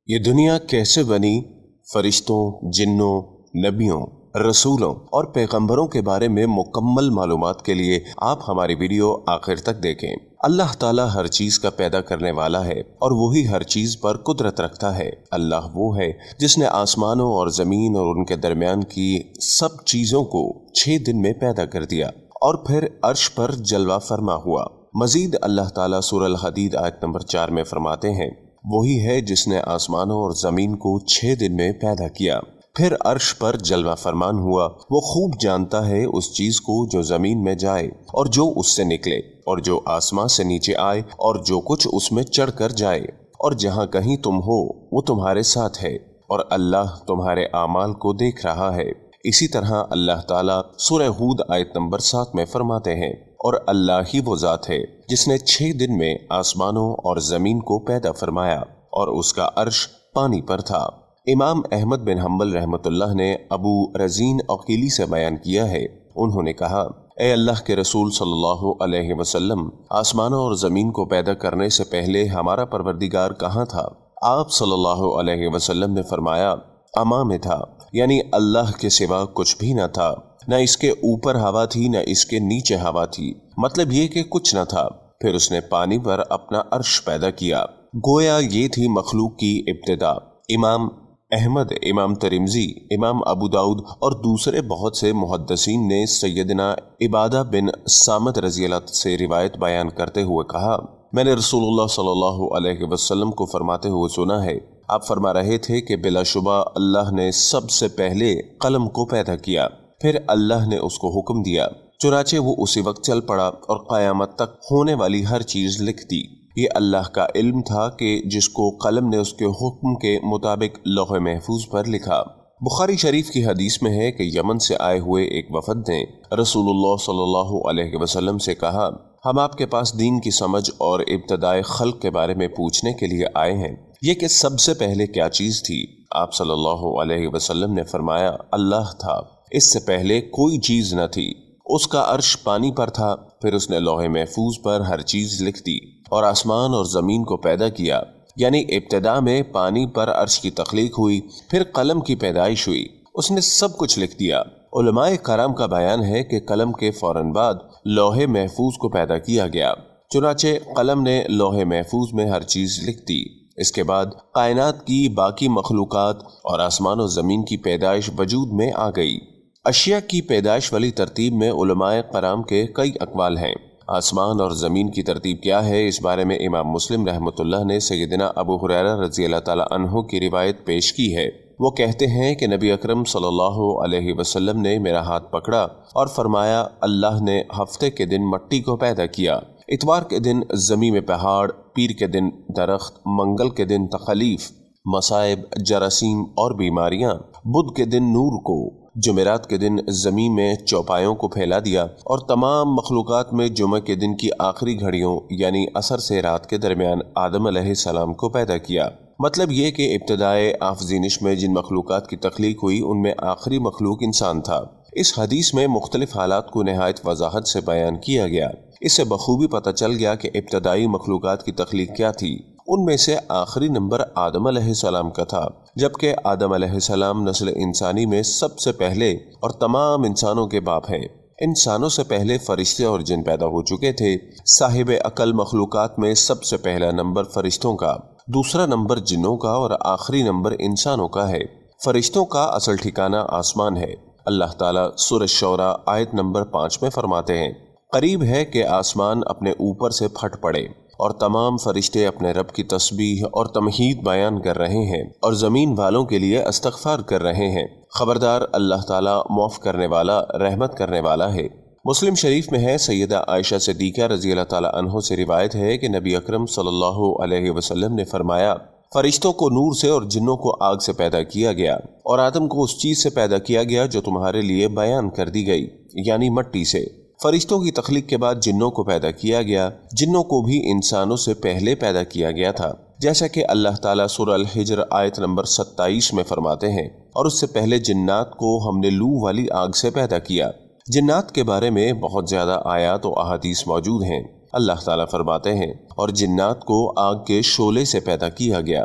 یہ دنیا کیسے بنی، فرشتوں، جنوں، نبیوں، رسولوں اور پیغمبروں کے بارے میں مکمل معلومات کے لیے آپ ہماری ویڈیو آخر تک دیکھیں۔ اللہ تعالیٰ ہر چیز کا پیدا کرنے والا ہے اور وہی ہر چیز پر قدرت رکھتا ہے۔ اللہ وہ ہے جس نے آسمانوں اور زمین اور ان کے درمیان کی سب چیزوں کو 6 دن میں پیدا کر دیا اور پھر عرش پر جلوہ فرما ہوا۔ مزید اللہ تعالیٰ سورہ الحدید آیت نمبر 4 میں فرماتے ہیں، وہی ہے جس نے آسمانوں اور زمین کو 6 دن میں پیدا کیا، پھر عرش پر جلوہ فرمان ہوا۔ وہ خوب جانتا ہے اس چیز کو جو زمین میں جائے اور جو اس سے نکلے، اور جو آسمان سے نیچے آئے اور جو کچھ اس میں چڑھ کر جائے، اور جہاں کہیں تم ہو وہ تمہارے ساتھ ہے، اور اللہ تمہارے اعمال کو دیکھ رہا ہے۔ اسی طرح اللہ تعالیٰ سورہ ہود آیت نمبر 7 میں فرماتے ہیں، اور اللہ ہی وہ ذات ہے جس نے 6 دن میں آسمانوں اور زمین کو پیدا فرمایا اور اس کا عرش پانی پر تھا۔ امام احمد بن حنبل رحمۃ اللہ نے ابو رزین عقیلی سے بیان کیا ہے، انہوں نے کہا، اے اللہ کے رسول صلی اللہ علیہ وسلم، آسمانوں اور زمین کو پیدا کرنے سے پہلے ہمارا پروردگار کہاں تھا؟ آپ صلی اللہ علیہ وسلم نے فرمایا، اما میں تھا، یعنی اللہ کے سوا کچھ بھی نہ تھا، نہ اس کے اوپر ہوا تھی نہ اس کے نیچے ہوا تھی، مطلب یہ کہ کچھ نہ تھا۔ پھر اس نے پانی پر اپنا عرش پیدا کیا۔ گویا یہ تھی مخلوق کی ابتدا۔ امام احمد، امام ترمذی، امام ابو داؤد اور دوسرے بہت سے محدثین نے سیدنا عبادہ بن صامت رضی اللہ سے روایت بیان کرتے ہوئے کہا، میں نے رسول اللہ صلی اللہ علیہ وسلم کو فرماتے ہوئے سنا ہے، آپ فرما رہے تھے کہ بلا شبہ اللہ نے سب سے پہلے قلم کو پیدا کیا، پھر اللہ نے اس کو حکم دیا، چنانچہ وہ اسی وقت چل پڑا اور قیامت تک ہونے والی ہر چیز لکھ دی۔ یہ اللہ کا علم تھا کہ جس کو قلم نے اس کے حکم کے مطابق لوح محفوظ پر لکھا۔ بخاری شریف کی حدیث میں ہے کہ یمن سے آئے ہوئے ایک وفد نے رسول اللہ صلی اللہ علیہ وسلم سے کہا، ہم آپ کے پاس دین کی سمجھ اور ابتدائے خلق کے بارے میں پوچھنے کے لیے آئے ہیں، یہ کہ سب سے پہلے کیا چیز تھی؟ آپ صلی اللہ علیہ وسلم نے فرمایا، اللہ تھا، اس سے پہلے کوئی چیز نہ تھی، اس کا عرش پانی پر تھا، پھر اس نے لوح محفوظ پر ہر چیز لکھ دی اور آسمان اور زمین کو پیدا کیا، یعنی ابتدا میں پانی پر عرش کی تخلیق ہوئی، پھر قلم کی پیدائش ہوئی، اس نے سب کچھ لکھ دیا۔ علماء کرام کا بیان ہے کہ قلم کے فوراً بعد لوح محفوظ کو پیدا کیا گیا، چنانچہ قلم نے لوح محفوظ میں ہر چیز لکھ دی۔ اس کے بعد کائنات کی باقی مخلوقات اور آسمان و زمین کی پیدائش وجود میں آ گئی۔ اشیاء کی پیدائش والی ترتیب میں علماء کرام کے کئی اقوال ہیں۔ آسمان اور زمین کی ترتیب کیا ہے، اس بارے میں امام مسلم رحمۃ اللہ نے سیدنا ابو ہریرہ رضی اللہ تعالیٰ عنہ کی روایت پیش کی ہے۔ وہ کہتے ہیں کہ نبی اکرم صلی اللہ علیہ وسلم نے میرا ہاتھ پکڑا اور فرمایا، اللہ نے ہفتے کے دن مٹی کو پیدا کیا، اتوار کے دن زمین میں پہاڑ، پیر کے دن درخت، منگل کے دن تخلیف، مصائب، جراثیم اور بیماریاں، بدھ کے دن نور کو، جمعرات کے دن زمین میں چوپایوں کو پھیلا دیا، اور تمام مخلوقات میں جمعہ کے دن کی آخری گھڑیوں یعنی عصر سے رات کے درمیان آدم علیہ السلام کو پیدا کیا۔ مطلب یہ کہ ابتدائے آفرینش میں جن مخلوقات کی تخلیق ہوئی ان میں آخری مخلوق انسان تھا۔ اس حدیث میں مختلف حالات کو نہایت وضاحت سے بیان کیا گیا۔ اس سے بخوبی پتہ چل گیا کہ ابتدائی مخلوقات کی تخلیق کیا تھی۔ ان میں سے آخری نمبر آدم علیہ السلام کا تھا، جبکہ آدم علیہ السلام نسل انسانی میں سب سے پہلے اور تمام انسانوں کے باپ ہیں۔ انسانوں سے پہلے فرشتے اور جن پیدا ہو چکے تھے۔ صاحب عقل مخلوقات میں سب سے پہلا نمبر فرشتوں کا، دوسرا نمبر جنوں کا اور آخری نمبر انسانوں کا ہے۔ فرشتوں کا اصل ٹھکانہ آسمان ہے۔ اللہ تعالیٰ سورہ شعراء آیت نمبر 5 میں فرماتے ہیں، قریب ہے کہ آسمان اپنے اوپر سے پھٹ پڑے اور تمام فرشتے اپنے رب کی تسبیح اور تمجید بیان کر رہے ہیں اور زمین والوں کے لیے استغفار کر رہے ہیں۔ خبردار، اللہ تعالیٰ معاف کرنے والا، رحمت کرنے والا ہے۔ مسلم شریف میں ہے، سیدہ عائشہ صدیقہ رضی اللہ تعالیٰ عنہ سے روایت ہے کہ نبی اکرم صلی اللہ علیہ وسلم نے فرمایا، فرشتوں کو نور سے اور جنوں کو آگ سے پیدا کیا گیا، اور آدم کو اس چیز سے پیدا کیا گیا جو تمہارے لیے بیان کر دی گئی، یعنی مٹی سے۔ فرشتوں کی تخلیق کے بعد جنوں کو پیدا کیا گیا۔ جنوں کو بھی انسانوں سے پہلے پیدا کیا گیا تھا، جیسا کہ اللہ تعالیٰ سورہ الحجر آیت نمبر 27 میں فرماتے ہیں، اور اس سے پہلے جنات کو ہم نے لو والی آگ سے پیدا کیا۔ جنات کے بارے میں بہت زیادہ آیات و احادیث موجود ہیں۔ اللہ تعالیٰ فرماتے ہیں، اور جنات کو آگ کے شعلے سے پیدا کیا گیا۔